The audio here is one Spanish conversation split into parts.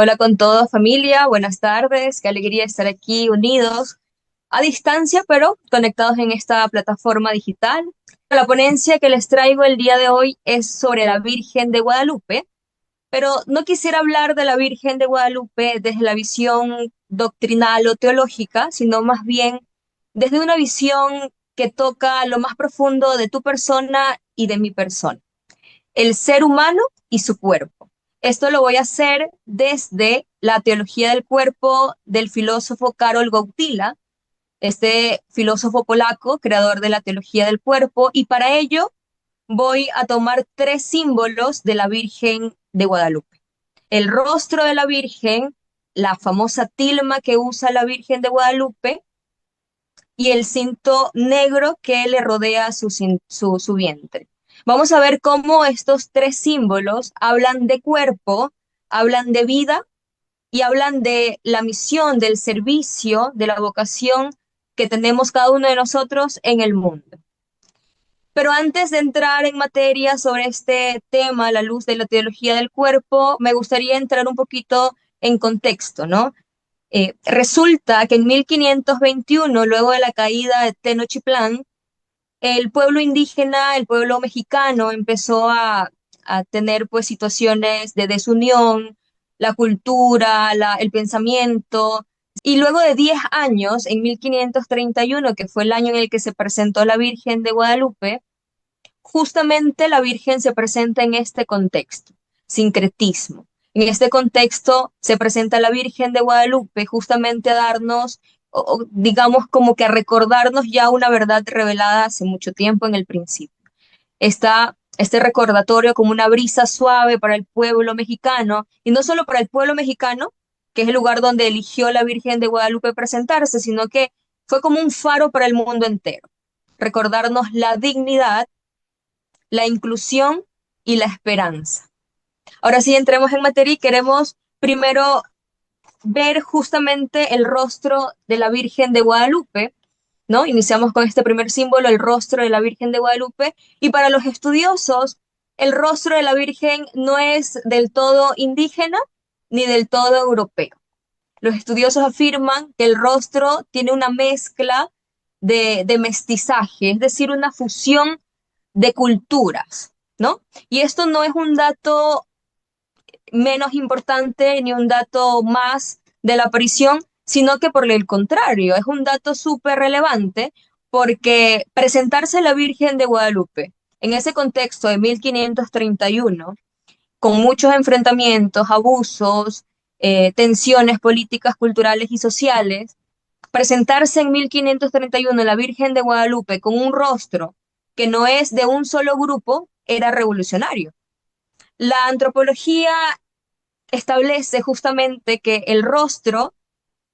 Hola con todos, familia, buenas tardes, qué alegría estar aquí unidos a distancia, pero conectados en esta plataforma digital. La ponencia que les traigo el día de hoy es sobre la Virgen de Guadalupe, pero no quisiera hablar de la Virgen de Guadalupe desde la visión doctrinal o teológica, sino más bien desde una visión que toca lo más profundo de tu persona y de mi persona, el ser humano y su cuerpo. Esto lo voy a hacer desde la teología del cuerpo del filósofo Karol Wojtyla, este filósofo polaco, creador de la teología del cuerpo, y para ello voy a tomar tres símbolos de la Virgen de Guadalupe. El rostro de la Virgen, la famosa tilma que usa la Virgen de Guadalupe y el cinto negro que le rodea su vientre. Vamos a ver cómo estos tres símbolos hablan de cuerpo, hablan de vida y hablan de la misión, del servicio, de la vocación que tenemos cada uno de nosotros en el mundo. Pero antes de entrar en materia sobre este tema, a la luz de la teología del cuerpo, me gustaría entrar un poquito en contexto, ¿no? Resulta que en 1521, luego de la caída de Tenochtitlán, el pueblo indígena, el pueblo mexicano, empezó a tener pues situaciones de desunión, la cultura, el pensamiento. Y luego de 10 años, en 1531, que fue el año en el que se presentó la Virgen de Guadalupe, justamente la Virgen se presenta en este contexto, sincretismo. En este contexto se presenta la Virgen de Guadalupe justamente a darnos, digamos, como que a recordarnos ya una verdad revelada hace mucho tiempo en el principio. Está este recordatorio como una brisa suave para el pueblo mexicano, y no solo para el pueblo mexicano, que es el lugar donde eligió la Virgen de Guadalupe presentarse, sino que fue como un faro para el mundo entero. Recordarnos la dignidad, la inclusión y la esperanza. Ahora sí, entremos en materia y queremos primero ver justamente el rostro de la Virgen de Guadalupe, ¿no? Iniciamos con este primer símbolo, el rostro de la Virgen de Guadalupe, y para los estudiosos, el rostro de la Virgen no es del todo indígena ni del todo europeo. Los estudiosos afirman que el rostro tiene una mezcla de mestizaje, es decir, una fusión de culturas, ¿no? Y esto no es un dato menos importante ni un dato más de la aparición, sino que por el contrario, es un dato súper relevante porque presentarse la Virgen de Guadalupe en ese contexto de 1531, con muchos enfrentamientos, abusos, tensiones políticas, culturales y sociales, presentarse en 1531 la Virgen de Guadalupe con un rostro que no es de un solo grupo, era revolucionario. La antropología establece justamente que el rostro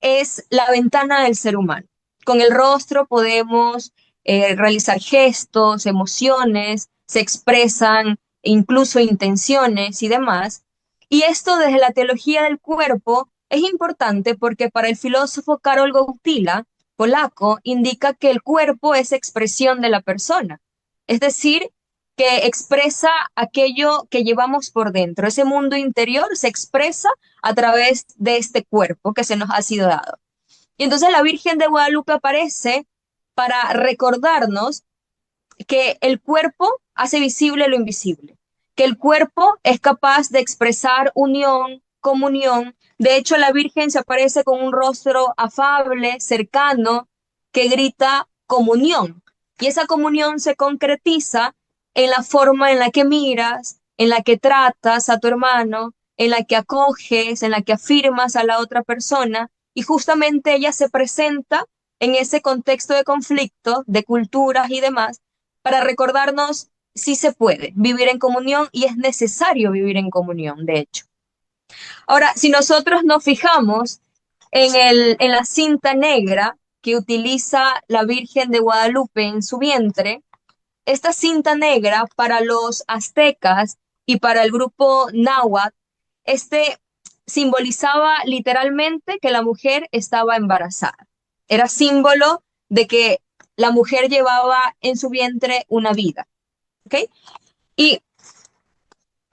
es la ventana del ser humano. Con el rostro podemos realizar gestos, emociones, se expresan incluso intenciones y demás. Y esto desde la teología del cuerpo es importante porque para el filósofo Karol Wojtyla, polaco, indica que el cuerpo es expresión de la persona. Es decir, que expresa aquello que llevamos por dentro. Ese mundo interior se expresa a través de este cuerpo que se nos ha sido dado. Y entonces la Virgen de Guadalupe aparece para recordarnos que el cuerpo hace visible lo invisible, que el cuerpo es capaz de expresar unión, comunión. De hecho, la Virgen se aparece con un rostro afable, cercano, que grita comunión. Y esa comunión se concretiza en la forma en la que miras, en la que tratas a tu hermano, en la que acoges, en la que afirmas a la otra persona. Y justamente ella se presenta en ese contexto de conflicto, de culturas y demás, para recordarnos si se puede vivir en comunión y es necesario vivir en comunión, de hecho. Ahora, si nosotros nos fijamos en la cinta negra que utiliza la Virgen de Guadalupe en su vientre, esta cinta negra para los aztecas y para el grupo náhuatl, este simbolizaba literalmente que la mujer estaba embarazada. Era símbolo de que la mujer llevaba en su vientre una vida. ¿Ok? Y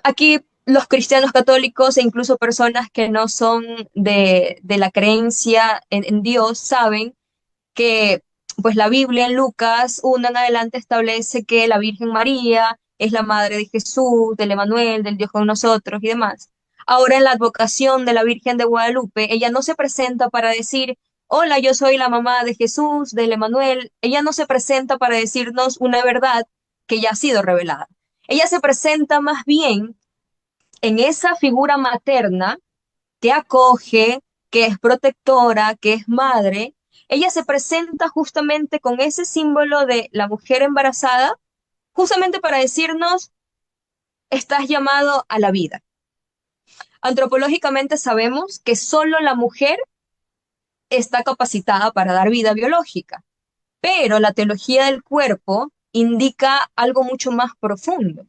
aquí los cristianos católicos e incluso personas que no son de la creencia en Dios saben que pues la Biblia en Lucas 1 en adelante establece que la Virgen María es la madre de Jesús, del Emanuel, del Dios con nosotros y demás. Ahora en la advocación de la Virgen de Guadalupe, ella no se presenta para decir, hola, yo soy la mamá de Jesús, del Emanuel. Ella no se presenta para decirnos una verdad que ya ha sido revelada. Ella se presenta más bien en esa figura materna que acoge, que es protectora, que es madre. Ella se presenta justamente con ese símbolo de la mujer embarazada, justamente para decirnos, estás llamado a la vida. Antropológicamente sabemos que solo la mujer está capacitada para dar vida biológica, pero la teología del cuerpo indica algo mucho más profundo,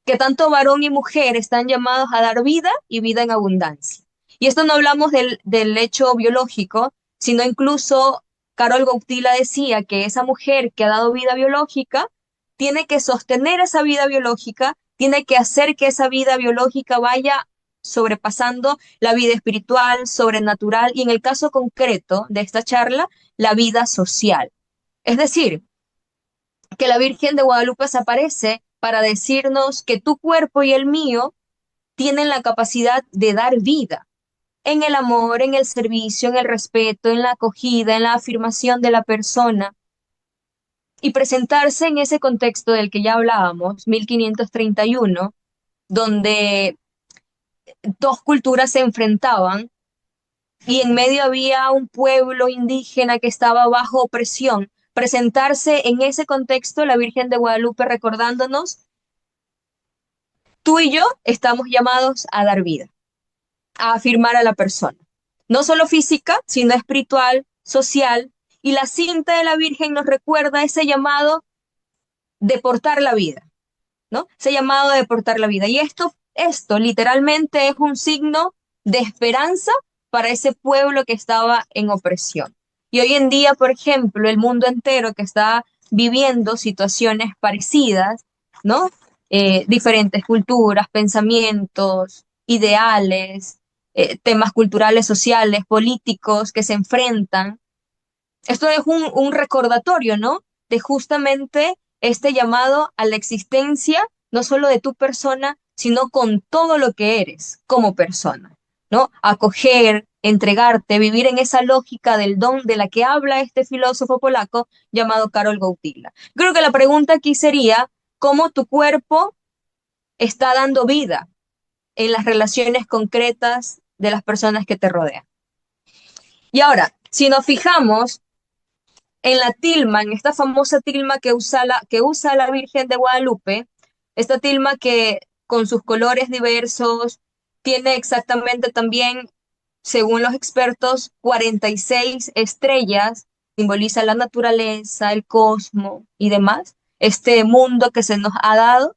que tanto varón y mujer están llamados a dar vida y vida en abundancia. Y esto no hablamos del hecho biológico, sino incluso Carol Gautila decía que esa mujer que ha dado vida biológica tiene que sostener esa vida biológica, tiene que hacer que esa vida biológica vaya sobrepasando la vida espiritual, sobrenatural y en el caso concreto de esta charla, la vida social. Es decir, que la Virgen de Guadalupe se aparece para decirnos que tu cuerpo y el mío tienen la capacidad de dar vida en el amor, en el servicio, en el respeto, en la acogida, en la afirmación de la persona y presentarse en ese contexto del que ya hablábamos, 1531, donde dos culturas se enfrentaban y en medio había un pueblo indígena que estaba bajo opresión. Presentarse en ese contexto, la Virgen de Guadalupe recordándonos, tú y yo estamos llamados a dar vida, a afirmar a la persona, no solo física, sino espiritual, social, y la cinta de la Virgen nos recuerda ese llamado de portar la vida, ¿no? Ese llamado de portar la vida. Y esto literalmente es un signo de esperanza para ese pueblo que estaba en opresión. Y hoy en día, por ejemplo, el mundo entero que está viviendo situaciones parecidas, ¿no? Diferentes culturas, pensamientos, ideales, temas culturales, sociales, políticos que se enfrentan. Esto es un recordatorio, ¿no? De justamente este llamado a la existencia, no solo de tu persona, sino con todo lo que eres como persona, ¿no? Acoger, entregarte, vivir en esa lógica del don de la que habla este filósofo polaco llamado Karol Wojtyla. Creo que la pregunta aquí sería, ¿cómo tu cuerpo está dando vida en las relaciones concretas de las personas que te rodean? Y ahora, si nos fijamos en la tilma, en esta famosa tilma que usa la Virgen de Guadalupe, esta tilma que con sus colores diversos tiene exactamente también, según los expertos, 46 estrellas, simboliza la naturaleza, el cosmos y demás, este mundo que se nos ha dado,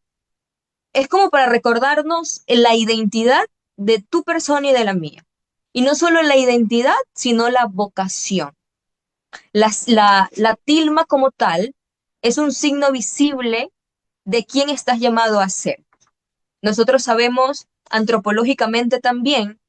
es como para recordarnos la identidad de tu persona y de la mía. Y no solo la identidad, sino la vocación. La tilma como tal es un signo visible de quién estás llamado a ser. Nosotros sabemos antropológicamente también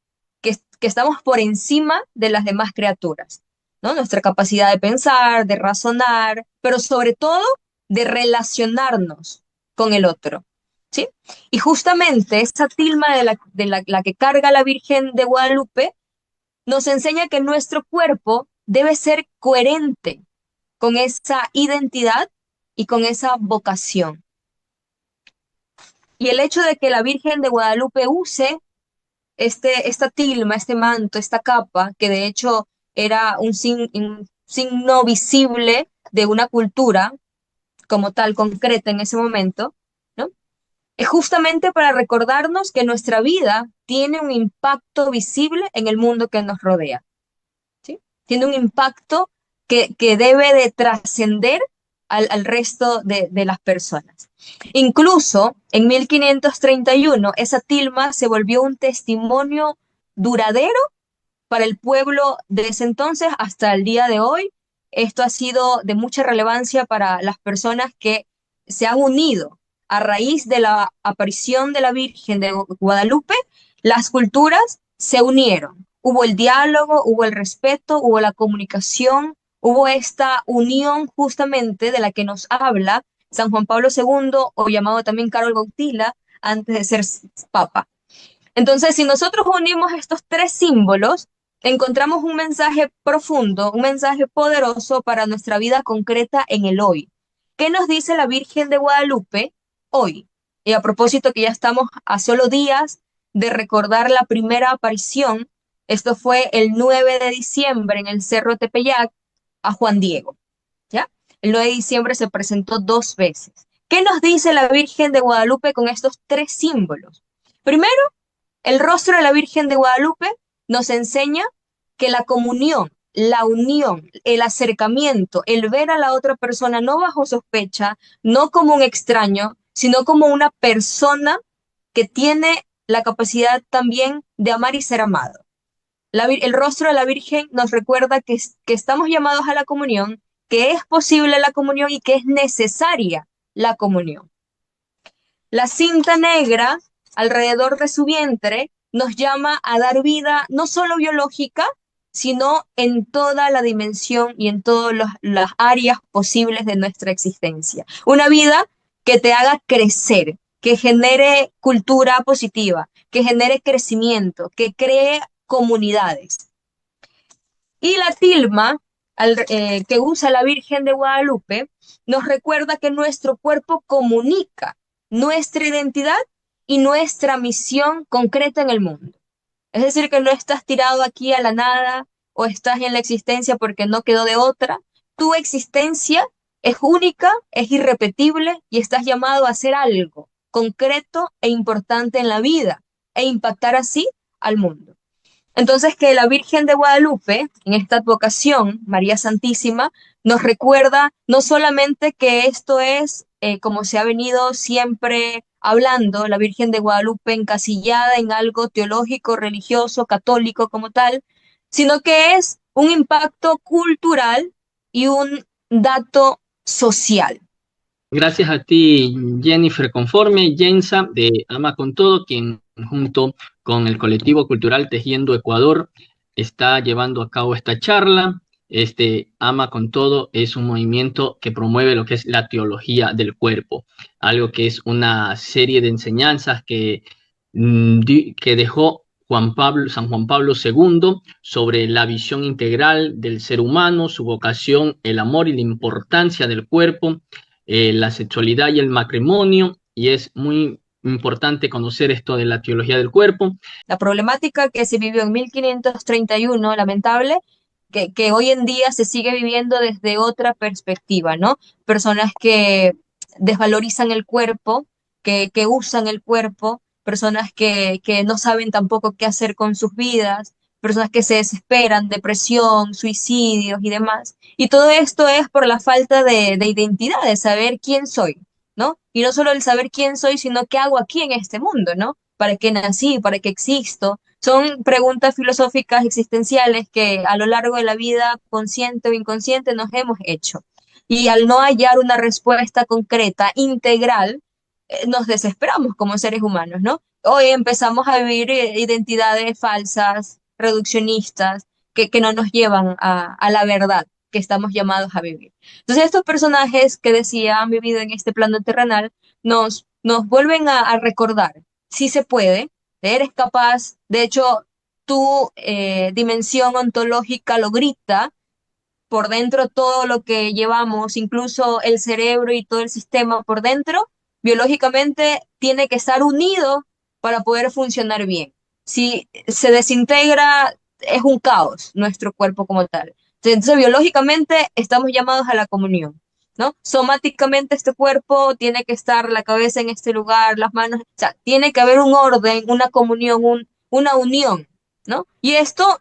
que estamos por encima de las demás criaturas, ¿no? Nuestra capacidad de pensar, de razonar, pero sobre todo de relacionarnos con el otro, ¿sí? Y justamente esa tilma la que carga la Virgen de Guadalupe nos enseña que nuestro cuerpo debe ser coherente con esa identidad y con esa vocación. Y el hecho de que la Virgen de Guadalupe use esta tilma, este manto, esta capa, que de hecho era un signo visible de una cultura como tal concreta en ese momento, ¿no? Es justamente para recordarnos que nuestra vida tiene un impacto visible en el mundo que nos rodea. ¿Sí? Tiene un impacto que debe de trascender al resto de las personas. Incluso en 1531, esa tilma se volvió un testimonio duradero para el pueblo de ese entonces hasta el día de hoy. Esto ha sido de mucha relevancia para las personas que se han unido a raíz de la aparición de la Virgen de Guadalupe, las culturas se unieron. Hubo el diálogo, hubo el respeto, hubo la comunicación, hubo esta unión justamente de la que nos habla San Juan Pablo II, o llamado también Karol Wojtyla, antes de ser papa. Entonces, si nosotros unimos estos tres símbolos, encontramos un mensaje profundo, un mensaje poderoso para nuestra vida concreta en el hoy. ¿Qué nos dice la Virgen de Guadalupe hoy? Y a propósito que ya estamos a solo días de recordar la primera aparición, esto fue el 9 de diciembre en el Cerro Tepeyac, a Juan Diego, ¿ya? El 9 de diciembre se presentó 2 veces. ¿Qué nos dice la Virgen de Guadalupe con estos tres símbolos? Primero, el rostro de la Virgen de Guadalupe nos enseña que la comunión, la unión, el acercamiento, el ver a la otra persona no bajo sospecha, no como un extraño, sino como una persona que tiene la capacidad también de amar y ser amado. El rostro de la Virgen nos recuerda que estamos llamados a la comunión, que es posible la comunión y que es necesaria la comunión. La cinta negra alrededor de su vientre nos llama a dar vida no solo biológica, sino en toda la dimensión y en todas las áreas posibles de nuestra existencia. Una vida que te haga crecer, que genere cultura positiva, que genere crecimiento, que cree comunidades. Y la tilma que usa la Virgen de Guadalupe nos recuerda que nuestro cuerpo comunica nuestra identidad y nuestra misión concreta en el mundo. Es decir, que no estás tirado aquí a la nada o estás en la existencia porque no quedó de otra. Tu existencia es única, es irrepetible y estás llamado a hacer algo concreto e importante en la vida e impactar así al mundo. Entonces, que la Virgen de Guadalupe, en esta advocación, María Santísima, nos recuerda no solamente que esto es, como se ha venido siempre hablando, la Virgen de Guadalupe encasillada en algo teológico, religioso, católico como tal, sino que es un impacto cultural y un dato social. Gracias a ti, Jennifer Conforme, Jensa de Ama con Todo, quien junto con el colectivo cultural Tejiendo Ecuador está llevando a cabo esta charla. Ama con Todo es un movimiento que promueve lo que es la teología del cuerpo, algo que es una serie de enseñanzas que dejó San Juan Pablo II sobre la visión integral del ser humano, su vocación, el amor y la importancia del cuerpo, la sexualidad y el matrimonio, y es muy importante conocer esto de la teología del cuerpo. La problemática que se vivió en 1531, lamentable, que hoy en día se sigue viviendo desde otra perspectiva, ¿no? Personas que desvalorizan el cuerpo, que usan el cuerpo, personas que no saben tampoco qué hacer con sus vidas, personas que se desesperan, depresión, suicidios y demás. Y todo esto es por la falta de identidad, de saber quién soy, ¿no? Y no solo el saber quién soy, sino qué hago aquí en este mundo, ¿no? ¿Para qué nací? ¿Para qué existo? Son preguntas filosóficas existenciales que a lo largo de la vida, consciente o inconsciente, nos hemos hecho. Y al no hallar una respuesta concreta, integral, nos desesperamos como seres humanos, ¿no? Hoy empezamos a vivir identidades falsas, reduccionistas, que no nos llevan a la verdad que estamos llamados a vivir. Entonces, estos personajes que decía han vivido en este plano terrenal nos vuelven a recordar, si se puede, eres capaz, de hecho, tu dimensión ontológica lo grita, por dentro todo lo que llevamos, incluso el cerebro y todo el sistema por dentro, biológicamente tiene que estar unido para poder funcionar bien. Si se desintegra, es un caos nuestro cuerpo como tal. Entonces, biológicamente estamos llamados a la comunión, ¿no? Somáticamente este cuerpo tiene que estar la cabeza en este lugar, las manos, o sea, tiene que haber un orden, una comunión, una unión, ¿no? Y esto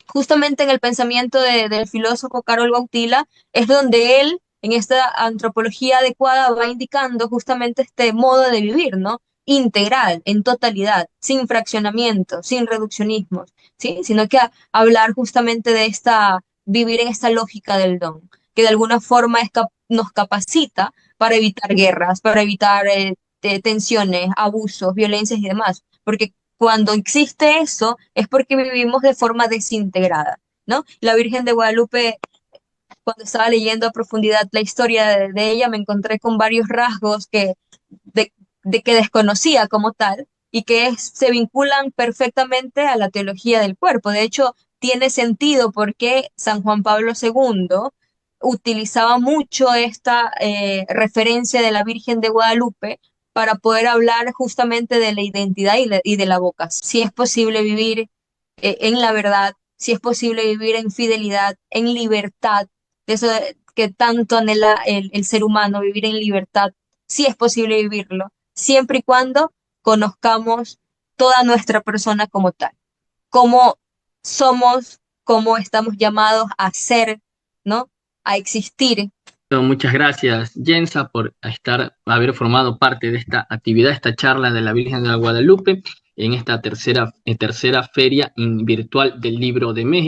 justamente en el pensamiento del filósofo Karol Wojtyla, es donde él, en esta antropología adecuada, va indicando justamente este modo de vivir, ¿no? Integral, en totalidad, sin fraccionamiento, sin reduccionismos, ¿sí? Sino que hablar justamente de vivir en esta lógica del don, que de alguna forma nos capacita para evitar guerras, para evitar tensiones, abusos, violencias y demás. Porque cuando existe eso es porque vivimos de forma desintegrada, ¿no? La Virgen de Guadalupe, cuando estaba leyendo a profundidad la historia de ella, me encontré con varios rasgos de, de que desconocía como tal y que se vinculan perfectamente a la teología del cuerpo. De hecho, tiene sentido porque San Juan Pablo II utilizaba mucho esta referencia de la Virgen de Guadalupe para poder hablar justamente de la identidad y de la vocación. Si es posible vivir en la verdad, si es posible vivir en fidelidad, en libertad, de eso que tanto anhela el ser humano, vivir en libertad, sí es posible vivirlo, siempre y cuando conozcamos toda nuestra persona como tal, cómo somos, cómo estamos llamados a ser, ¿no? A existir. Muchas gracias, Jensa, por haber formado parte de esta actividad, esta charla de la Virgen de la Guadalupe en esta tercera feria virtual del Libro de México.